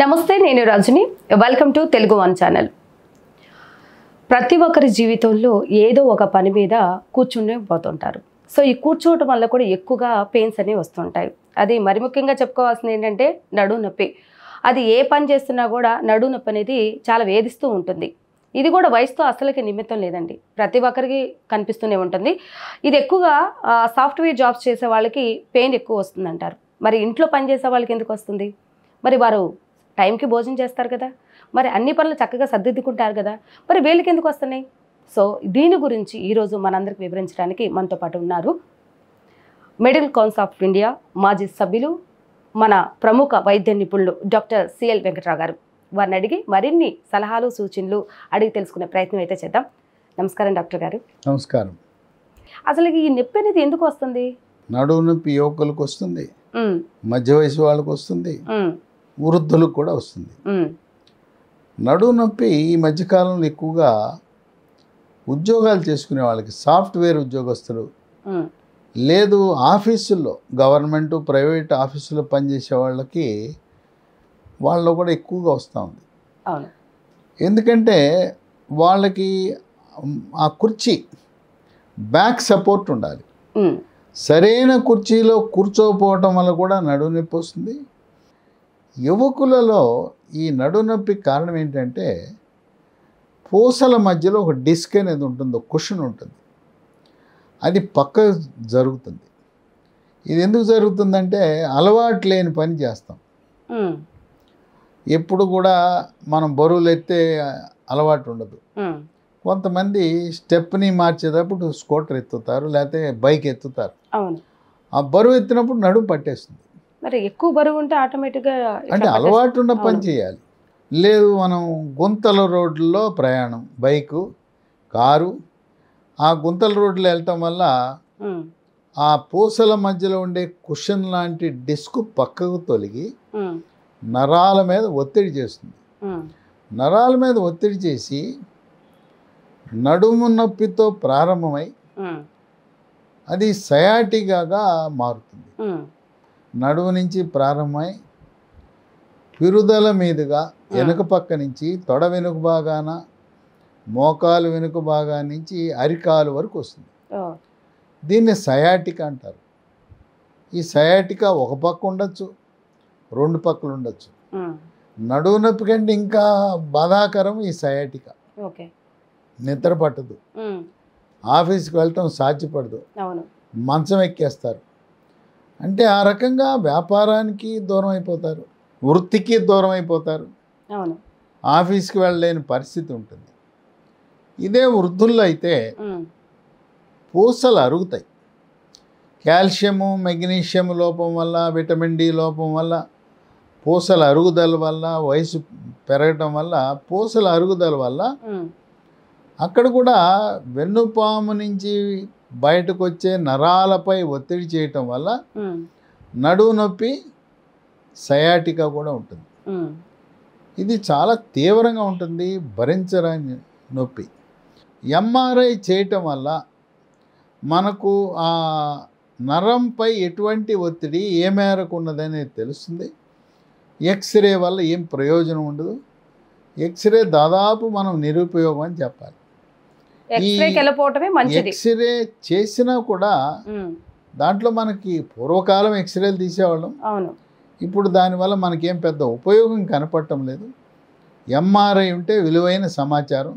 నమస్తే, నేను Rajani. Welcome to Telugu one channel. ప్రతి ఒక్కరి జీవితంలో ఏదో ఒక పని మీద కూర్చుని పోతుంటారు. సో ఈ కూర్చోవటం వల్ల కూడా ఎక్కువగా పెయిన్స్ అనేవి వస్తుంటాయి. అది మరి ముఖ్యంగా చెప్పుకోవాల్సింది ఏంటంటే నడుము నొప్పి. అది ఏ పని చేస్తున్నా కూడా నడుము నొప్పి అనేది చాలా వేధిస్తూ ఉంటుంది. ఇది కూడా వయసుతో అసలుకి నిమిత్తం లేదండి, ప్రతి ఒక్కరికి కనిపిస్తూనే ఉంటుంది. ఇది ఎక్కువగా సాఫ్ట్వేర్ జాబ్స్ చేసే వాళ్ళకి పెయిన్ ఎక్కువ వస్తుంది అంటారు. మరి ఇంట్లో పని చేసే వాళ్ళకి ఎందుకు వస్తుంది? మరి వారు టైంకి భోజనం చేస్తారు కదా, మరి అన్ని పనులు చక్కగా సర్దిద్దుకుంటారు కదా, మరి వీళ్ళకి ఎందుకు వస్తున్నాయి? సో దీని గురించి ఈరోజు మనందరికి వివరించడానికి మనతో పాటు ఉన్నారు మెడికల్ కౌన్సిల్ ఆఫ్ ఇండియా మాజీ సభ్యులు, మన ప్రముఖ వైద్య నిపుణులు డాక్టర్ సిఎల్ వెంకట్రావు గారు. వారిని అడిగి మరిన్ని సలహాలు సూచనలు అడిగి తెలుసుకునే ప్రయత్నం అయితే చేద్దాం. నమస్కారం డాక్టర్ గారు. నమస్కారం. అసలు ఈ నొప్పి అనేది ఎందుకు వస్తుంది? నడుము నొప్పి యువకులకు వస్తుంది, మధ్య వయసు వాళ్ళకు వస్తుంది, వృద్ధులకు కూడా వస్తుంది. నడుము నొప్పి ఈ మధ్యకాలంలో ఎక్కువగా ఉద్యోగాలు చేసుకునే వాళ్ళకి, సాఫ్ట్వేర్ ఉద్యోగస్తులు, లేదు ఆఫీసుల్లో గవర్నమెంట్ ప్రైవేట్ ఆఫీసుల్లో పనిచేసే వాళ్ళకి వాళ్ళలో కూడా ఎక్కువగా వస్తూ ఉంది. ఎందుకంటే వాళ్ళకి ఆ కుర్చీ బ్యాక్ సపోర్ట్ ఉండాలి. సరైన కుర్చీలో కూర్చోకపోవటం వల్ల కూడా నడుము నొప్పి వస్తుంది. యువకులలో ఈ నడుము నొప్పికి కారణం ఏంటంటే పూసల మధ్యలో ఒక డిస్క్ అనేది ఉంటుంది, ఒక కుషన్ ఉంటుంది, అది పక్క జరుగుతుంది. ఇది ఎందుకు జరుగుతుందంటే అలవాటు లేని పని చేస్తాం. ఎప్పుడు కూడా మనం బరువులు ఎత్తే అలవాటు ఉండదు. కొంతమంది స్టెప్ని మార్చేటప్పుడు స్కూటర్ ఎత్తుతారు, లేకపోతే బైక్ ఎత్తుతారు. ఆ బరువు ఎత్తినప్పుడు నడుము పట్టేస్తుంది. మరి ఎక్కువ బరువు ఉంటే ఆటోమేటిక్గా అంటే అలవాటు ఉన్న పని చేయాలి. లేదు మనం గుంతల రోడ్లలో ప్రయాణం, బైకు కారు, ఆ గుంతల రోడ్లో వెళ్ళటం వల్ల ఆ పూసల మధ్యలో ఉండే కుషన్ లాంటి డిస్క్ పక్కకు తొలగి నరాల మీద ఒత్తిడి చేస్తుంది. నరాల మీద ఒత్తిడి చేసి నడుము నొప్పితో ప్రారంభమై అది సయాటికాగా మారుతుంది. నడుము నుంచి ప్రారంభమై పిరుదల మీదుగా వెనుక పక్క నుంచి తొడ వెనుక భాగాన, మోకాలు వెనుక భాగా నుంచి అరికాలు వరకు వస్తుంది. దీన్ని సయాటిక అంటారు. ఈ సయాటిక ఒక పక్క ఉండొచ్చు, రెండు పక్కలు ఉండొచ్చు. నడుము నొప్పి కంటే ఇంకా బాధాకరం ఈ సయాటిక. నిద్ర పట్టదు, ఆఫీస్కి వెళ్ళటం సాధ్యపడదు, మంచం ఎక్కేస్తారు. అంటే ఆ రకంగా వ్యాపారానికి దూరం అయిపోతారు, వృత్తికి దూరం అయిపోతారు, ఆఫీస్కి వెళ్ళలేని పరిస్థితి ఉంటుంది. ఇదే వృద్ధుల్లో అయితే పూసలు అరుగుతాయి. కాల్షియము మెగ్నీషియం లోపం వల్ల, విటమిన్ డి లోపం వల్ల, పూసల అరుగుదల వల్ల, వయసు పెరగటం వల్ల, పూసల అరుగుదల వల్ల అక్కడ కూడా వెన్నుపాము నుంచి బయటకు వచ్చే నరాలపై ఒత్తిడి చేయటం వల్ల నడుము నొప్పి సయాటికా కూడా ఉంటుంది. ఇది చాలా తీవ్రంగా ఉంటుంది, భరించరాని నొప్పి. ఎంఆర్ఐ చేయటం వల్ల మనకు ఆ నరంపై ఎటువంటి ఒత్తిడి ఏ మేరకు ఉన్నదనేది తెలుస్తుంది. ఎక్స్రే వల్ల ఏం ప్రయోజనం ఉండదు. ఎక్స్రే దాదాపు మనం నిరుపయోగం అని చెప్పాలి. ఎక్స్రే చేసినా కూడా దాంట్లో మనకి పూర్వకాలం ఎక్స్రేలు తీసేవాళ్ళం, ఇప్పుడు దానివల్ల మనకేం పెద్ద ఉపయోగం కనపడటం లేదు. ఎంఆర్ఐ ఉంటే విలువైన సమాచారం.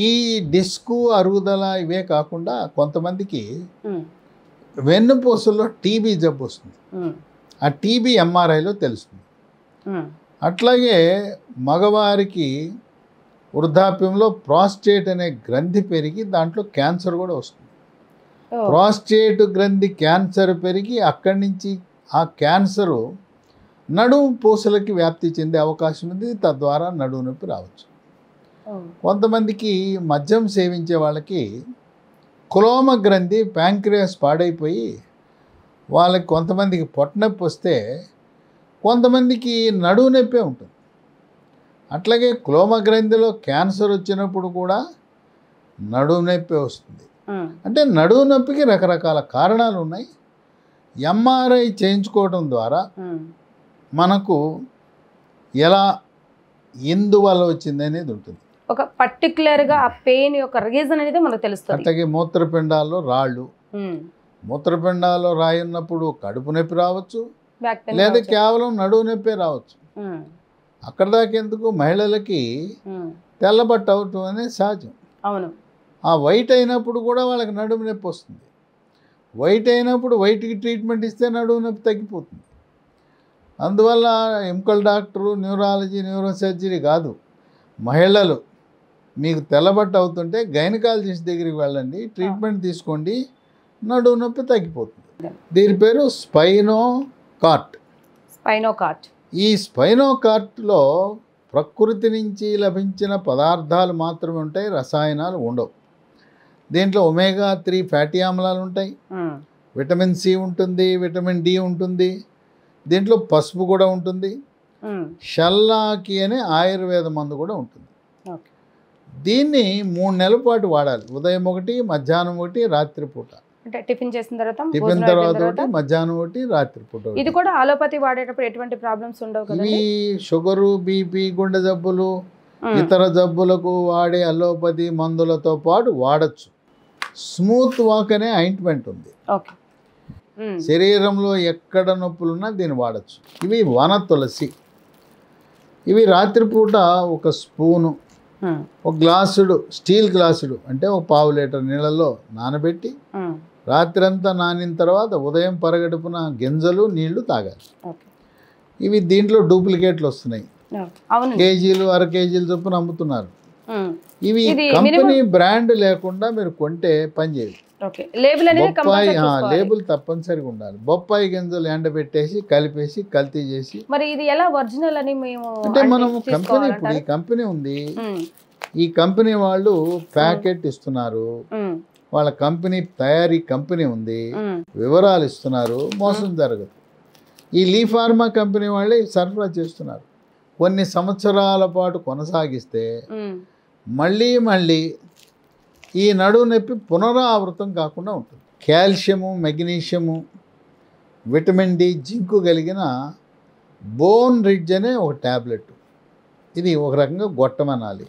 ఈ డిస్కు అరుగుదల ఇవే కాకుండా కొంతమందికి వెన్నుపూసల్లో టీబీ జబ్బు వస్తుంది. ఆ టీబీ ఎంఆర్ఐలో తెలుస్తుంది. అట్లాగే మగవారికి వృద్ధాప్యంలో ప్రాస్టేట్ అనే గ్రంథి పెరిగి దాంట్లో క్యాన్సర్ కూడా వస్తుంది. ప్రాస్టేట్ గ్రంథి క్యాన్సర్ పెరిగి అక్కడి నుంచి ఆ క్యాన్సరు నడుము పూసలకి వ్యాప్తి చెందే అవకాశం ఉంది. తద్వారా నడుము నొప్పి రావచ్చు. కొంతమందికి మద్యం సేవించే వాళ్ళకి క్లోమ గ్రంథి ప్యాంక్రియాస్ పాడైపోయి వాళ్ళకి కొంతమందికి పొట్టనొప్పి వస్తే కొంతమందికి నడుము నొప్పే ఉంటుంది. అట్లాగే క్లోమ గ్రంథిలో క్యాన్సర్ వచ్చినప్పుడు కూడా నడుము నొప్పి వస్తుంది. అంటే నడుము నొప్పికి రకరకాల కారణాలు ఉన్నాయి. ఎంఆర్ఐ చేయించుకోవడం ద్వారా మనకు ఎలా ఎందువల్ల వచ్చింది అనేది ఉంటుంది. ఒక పర్టికులర్గా ఆ పెయిన్ యొక్క రీజన్ అనేది మనకు తెలుస్తుంది. అట్లాగే మూత్రపిండాల్లో రాళ్ళు, మూత్రపిండాల్లో రాయి ఉన్నప్పుడు కడుపు నొప్పి రావచ్చు, లేదా కేవలం నడువు నొప్పి రావచ్చు. అక్కడ దాకా ఎందుకు, మహిళలకి తెల్లబట్ట అవటం అనేది సహజం. అవును. ఆ వైట్ అయినప్పుడు కూడా వాళ్ళకి నడుము నొప్పి వస్తుంది. వైట్ అయినప్పుడు వైట్కి ట్రీట్మెంట్ ఇస్తే నడుము నొప్పి తగ్గిపోతుంది. అందువల్ల ఎముకల డాక్టరు, న్యూరాలజీ, న్యూరోసర్జరీ కాదు, మహిళలు మీకు తెల్లబట్ట అవుతుంటే గైనకాలజిస్ట్ దగ్గరికి వెళ్ళండి, ట్రీట్మెంట్ తీసుకోండి, నడుము నొప్పి తగ్గిపోతుంది. దీని పేరు స్పైనోకార్ట్. ఈ స్పైనోకార్ట్లో ప్రకృతి నుంచి లభించిన పదార్థాలు మాత్రమే ఉంటాయి, రసాయనాలు ఉండవు. దీంట్లో ఒమేగా 3 ఫ్యాటీ ఆమ్లాలు ఉంటాయి, విటమిన్ సి ఉంటుంది, విటమిన్ డి ఉంటుంది, దీంట్లో పసుపు కూడా ఉంటుంది, షల్లాకి అనే ఆయుర్వేద మందు కూడా ఉంటుంది. దీన్ని 3 నెలల పాటు వాడాలి. ఉదయం ఒకటి, మధ్యాహ్నం ఒకటి, రాత్రిపూట. అంటే టిఫిన్ చేసిన తర్వాత, టిఫిన్ తర్వాత ఒకటి, మధ్యాహ్నం ఒకటి, రాత్రిపూట. ఇది కూడా అలోపతి వాడేటప్పుడు ఎటువంటి ప్రాబ్లమ్స్ ఉండవు కదా? ఇవి షుగరు, బీపీ, గుండె జబ్బులు, ఇతర జబ్బులకు వాడే అలోపతి మందులతో పాటు వాడచ్చు. స్మూత్ వాక్ అనే ఆయింట్మెంట్ ఉంది. శరీరంలో ఎక్కడ నొప్పులున్నా దీన్ని వాడచ్చు. ఇవి వన తులసి. ఇవి రాత్రిపూట ఒక స్పూను, ఒక గ్లాసుడు, స్టీల్ గ్లాసుడు అంటే ఒక 1/2 లీటర్ నీళ్ళలో నానబెట్టి రాత్రంతా నానిన తర్వాత ఉదయం పరగడుపున గింజలు, నీళ్లు తాగాలి. ఇవి దీంట్లో డూప్లికేట్లు వస్తున్నాయి, కేజీలు, 1/2 కేజీలు చొప్పున అమ్ముతున్నారు. ఇవి కంపెనీ బ్రాండ్ లేకుండా మీరు కొంటే పని చేయదు. బొప్పాయి లేబుల్ తప్పనిసరిగా ఉండాలి. బొప్పాయి గింజలు ఎండబెట్టేసి కలిపేసి కల్తీ చేసి, మరి ఇది ఎలా ఒరిజినల్ అని మేము అంటే మనం కంపెనీ, ఇప్పుడు ఈ కంపెనీ ఉంది, ఈ కంపెనీ వాళ్ళు ప్యాకెట్ ఇస్తున్నారు, వాళ్ళ కంపెనీ తయారీ కంపెనీ ఉంది, వివరాలు ఇస్తున్నారు, మోసం జరగదు. ఈ లీ ఫార్మా కంపెనీ వాళ్ళే సరఫరా చేస్తున్నారు. కొన్ని సంవత్సరాల పాటు కొనసాగిస్తే మళ్ళీ మళ్ళీ ఈ నడువు నొప్పి పునరావృతం కాకుండా ఉంటుంది. Calcium, magnesium, vitamin D, zinc కలిగిన బోన్ రిడ్జ్ అనే ఒక ట్యాబ్లెట్. ఇది ఒక రకంగా గొట్టమనాలి.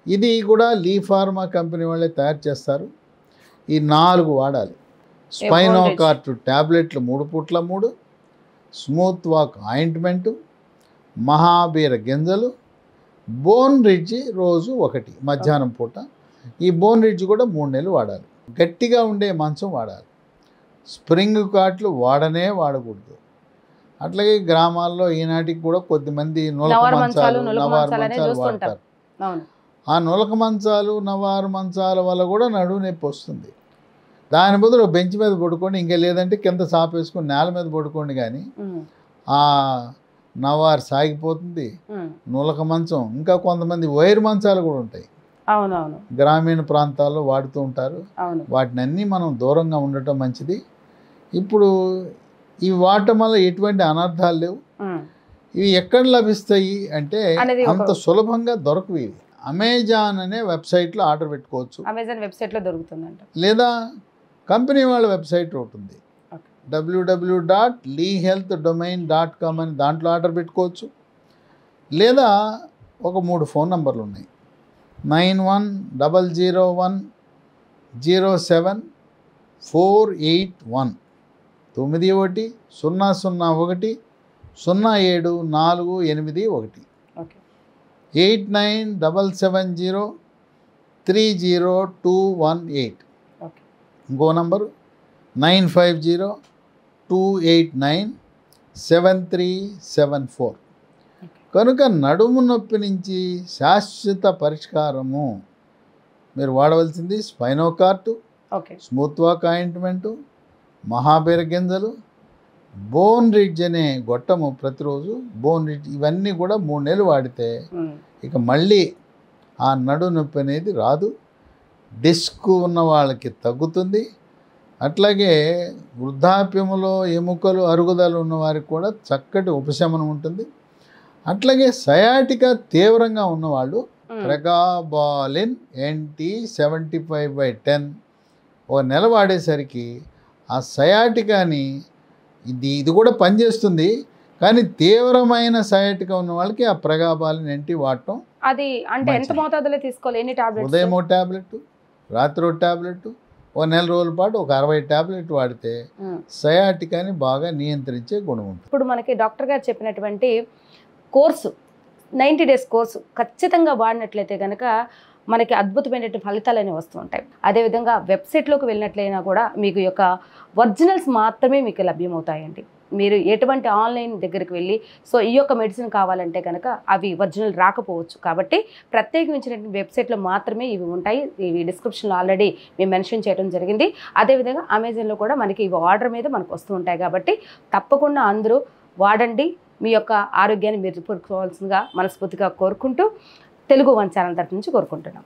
ఇది కూడా లీ ఫార్మా కంపెనీ వాళ్ళే తయారు చేస్తారు. ఈ 4 వాడాలి. స్పైనోకార్ట్ ట్యాబ్లెట్లు 3 పూట్ల 3, స్మూత్ వాక్ ఆయింట్మెంటు, మహాబీర గింజలు, బోన్ రిడ్జ్ రోజు 1 మధ్యాహ్నం పూట. ఈ బోన్ రిడ్జ్ కూడా 3 నెలలు వాడాలి. గట్టిగా ఉండే మంచం వాడాలి. స్ప్రింగ్ కాట్లు వాడకూడదు. అట్లాగే గ్రామాల్లో ఈనాటికి కూడా కొద్దిమంది నవవారు మంచాలు వాడతారు. ఆ నులక మంచాలు, నవారు మంచాల వల్ల కూడా నడువు నొప్పి వస్తుంది. దాని బదులు బెంచ్ మీద పడుకోండి, ఇంకా లేదంటే కింద సాపేసుకొని నేల మీద పడుకోండి, కానీ ఆ నవారు సాగిపోతుంది. నులక మంచం, ఇంకా కొంతమంది వైర్ మంచాలు కూడా ఉంటాయి, గ్రామీణ ప్రాంతాల్లో వాడుతూ ఉంటారు. వాటిని అన్నీ మనం దూరంగా ఉండటం మంచిది. ఇప్పుడు ఇవి వాడటం వల్ల ఎటువంటి అనర్థాలు లేవు. ఇవి ఎక్కడ లభిస్తాయి అంటే అంత సులభంగా దొరకవు. ఇవి అమెజాన్ అనే వెబ్సైట్లో ఆర్డర్ పెట్టుకోవచ్చు. అమెజాన్ వెబ్సైట్లో దొరుకుతుందంట. లేదా కంపెనీ వాళ్ళ వెబ్సైట్ ఉంటుంది, www.leehealthdomain.com అని, దాంట్లో ఆర్డర్ పెట్టుకోవచ్చు. లేదా ఒక 3 ఫోన్ నంబర్లు ఉన్నాయి, 9100107481, 910010074881, 8977030218. ఇంకో నంబరు 9502897374. కనుక నడుము నొప్పి నుంచి శాశ్వత పరిష్కారము మీరు వాడవలసింది స్పైనోకార్టు, స్మూత్ వాక్ ఆయింట్మెంటు, మహాబీర గింజలు, బోన్ రిడ్జ్ అనే గొట్టము ప్రతిరోజు, బోన్ రిడ్జ్. ఇవన్నీ కూడా 3 నెలలు వాడితే ఇక మళ్ళీ ఆ నడుము నొప్పి అనేది రాదు. డిస్క్ ఉన్న వాళ్ళకి తగ్గుతుంది. అట్లాగే వృద్ధాప్యములో ఎముకలు అరుగుదల ఉన్న వారికి కూడా చక్కటి ఉపశమనం ఉంటుంది. అట్లాగే సయాటికా తీవ్రంగా ఉన్నవాళ్ళు ప్రెగాబాలిన్ NT 75/10 ఒక నెల వాడేసరికి ఆ సయాటికాని ఇది కూడా పనిచేస్తుంది, కానీ తీవ్రమైన సయాటికా ఉన్న వాళ్ళకి ఆ ప్రగాబాలిన్ NT వాడటం అది అంటే ఎంత మోతాదులో తీసుకోవాలి, ఎన్ని టాబ్లెట్స్? ఉదయం ఓ ట్యాబ్లెట్, రాత్రి ఓ ట్యాబ్లెట్, ఓ నెల రోజుల పాటు ఒక 60 ట్యాబ్లెట్ వాడితే సయాటికాని బాగా నియంత్రించే గుణం ఉంటుంది. ఇప్పుడు మనకి డాక్టర్ గారు చెప్పినటువంటి కోర్సు 90 డేస్ కోర్సు ఖచ్చితంగా వాడినట్లయితే కనుక మనకి అద్భుతమైనటువంటి ఫలితాలు అనేవి వస్తూ ఉంటాయి. అదేవిధంగా వెబ్సైట్లోకి వెళ్ళినట్లయినా కూడా మీకు యొక్క ఒరిజినల్స్ మాత్రమే మీకు లభ్యమవుతాయండి. మీరు ఎటువంటి ఆన్లైన్ దగ్గరికి వెళ్ళి సో ఈ యొక్క మెడిసిన్ కావాలంటే కనుక అవి ఒరిజినల్ రాకపోవచ్చు. కాబట్టి ప్రత్యేకించినటువంటి వెబ్సైట్లో మాత్రమే ఇవి ఉంటాయి. ఇవి డిస్క్రిప్షన్లో ఆల్రెడీ మేము మెన్షన్ చేయడం జరిగింది. అదేవిధంగా అమెజాన్లో కూడా మనకి ఇవి ఆర్డర్ మీద మనకు వస్తూ ఉంటాయి. కాబట్టి తప్పకుండా అందరూ వాడండి. మీ యొక్క ఆరోగ్యాన్ని మీరు మెరుగుపరుచుకోవాల్సిందిగా మనస్ఫూర్తిగా కోరుకుంటూ తెలుగు వన్ ఛానల్ తరఫు నుంచి కోరుకుంటున్నాం.